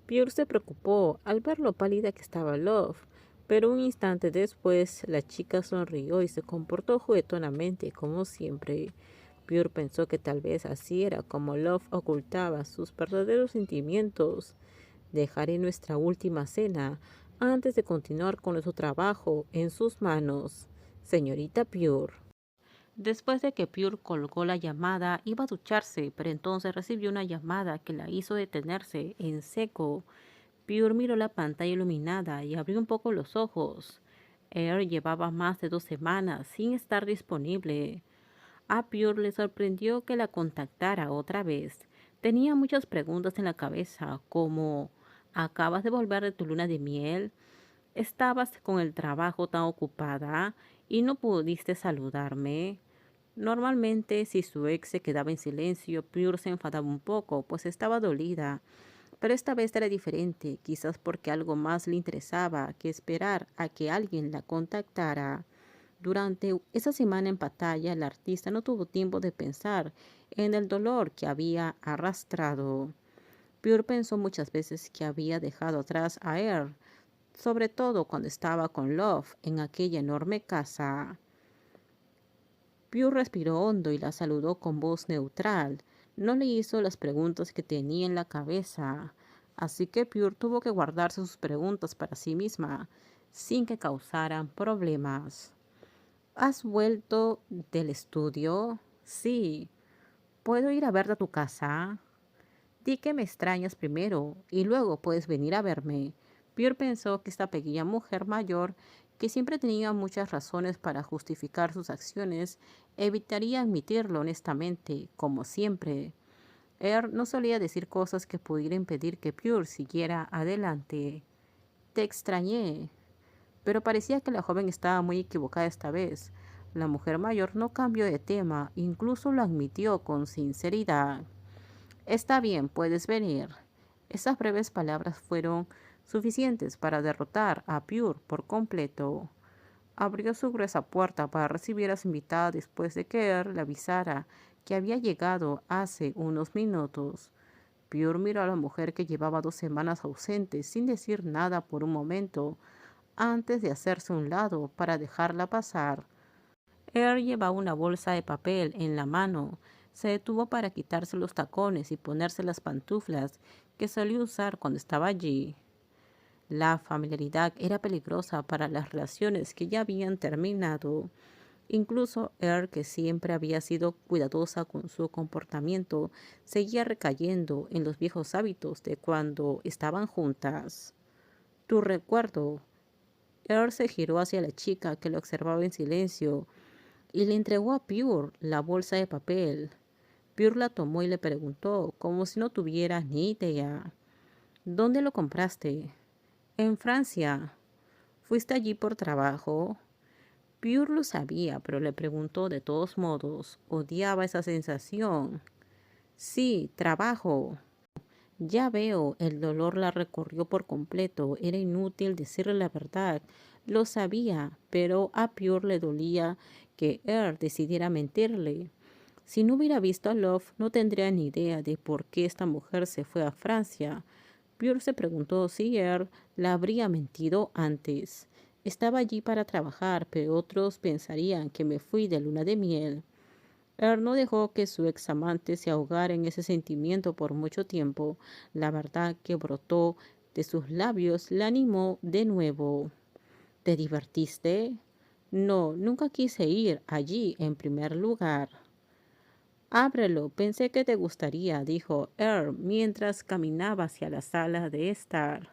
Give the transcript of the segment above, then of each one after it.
Pure se preocupó al ver lo pálida que estaba Love, pero un instante después la chica sonrió y se comportó juguetonamente como siempre. Pure pensó que tal vez así era como Love ocultaba sus verdaderos sentimientos. Dejaré nuestra última cena antes de continuar con nuestro trabajo en sus manos, señorita Pure. Después de que Pure colgó la llamada, iba a ducharse, pero entonces recibió una llamada que la hizo detenerse en seco. Pure miró la pantalla iluminada y abrió un poco los ojos. Air llevaba más de 2 semanas sin estar disponible. A Pure le sorprendió que la contactara otra vez. Tenía muchas preguntas en la cabeza, como ¿acabas de volver de tu luna de miel? ¿Estabas con el trabajo tan ocupada y no pudiste saludarme? Normalmente, si su ex se quedaba en silencio, Pure se enfadaba un poco, pues estaba dolida. Pero esta vez era diferente, quizás porque algo más le interesaba que esperar a que alguien la contactara. Durante esa semana en pantalla, el artista no tuvo tiempo de pensar en el dolor que había arrastrado. Pure pensó muchas veces que había dejado atrás a Air, sobre todo cuando estaba con Love en aquella enorme casa. Pure respiró hondo y la saludó con voz neutral. No le hizo las preguntas que tenía en la cabeza, así que Pure tuvo que guardarse sus preguntas para sí misma, sin que causaran problemas. ¿Has vuelto del estudio? Sí. ¿Puedo ir a verte a tu casa? Di que me extrañas primero y luego puedes venir a verme. Pierre pensó que esta pequeña mujer mayor, que siempre tenía muchas razones para justificar sus acciones, evitaría admitirlo honestamente, como siempre. No solía decir cosas que pudieran impedir que Pure siguiera adelante. Te extrañé. Pero parecía que la joven estaba muy equivocada esta vez. La mujer mayor no cambió de tema, incluso lo admitió con sinceridad. Está bien, puedes venir. Esas breves palabras fueron suficientes para derrotar a Pure por completo. Abrió su gruesa puerta para recibir a su invitada después de que le avisara que había llegado hace unos minutos. Pure miró a la mujer que llevaba 2 semanas ausente sin decir nada por un momento antes de hacerse a un lado para dejarla pasar. Llevaba una bolsa de papel en la mano. Se detuvo para quitarse los tacones y ponerse las pantuflas que solía usar cuando estaba allí. La familiaridad era peligrosa para las relaciones que ya habían terminado. Incluso que siempre había sido cuidadosa con su comportamiento, seguía recayendo en los viejos hábitos de cuando estaban juntas. Tu recuerdo. Se giró hacia la chica que lo observaba en silencio y le entregó a Pure la bolsa de papel. Pure la tomó y le preguntó, como si no tuviera ni idea. ¿Dónde lo compraste? En Francia. ¿Fuiste allí por trabajo? Pure lo sabía, pero le preguntó de todos modos. Odiaba esa sensación. Sí, trabajo. Ya veo, el dolor la recorrió por completo. Era inútil decirle la verdad. Lo sabía, pero a Pure le dolía que decidiera mentirle. Si no hubiera visto a Love, no tendría ni idea de por qué esta mujer se fue a Francia. Pure se preguntó si la habría mentido antes. Estaba allí para trabajar, pero otros pensarían que me fui de luna de miel. No dejó que su ex amante se ahogara en ese sentimiento por mucho tiempo. La verdad que brotó de sus labios la animó de nuevo. ¿Te divertiste? No, nunca quise ir allí en primer lugar. Ábrelo, pensé que te gustaría, dijo mientras caminaba hacia la sala de estar.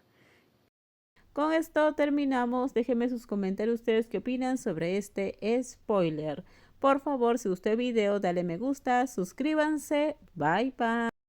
Con esto terminamos. Déjenme sus comentarios ustedes qué opinan sobre este spoiler. Por favor, si gustó el video, dale me gusta, suscríbanse. Bye bye.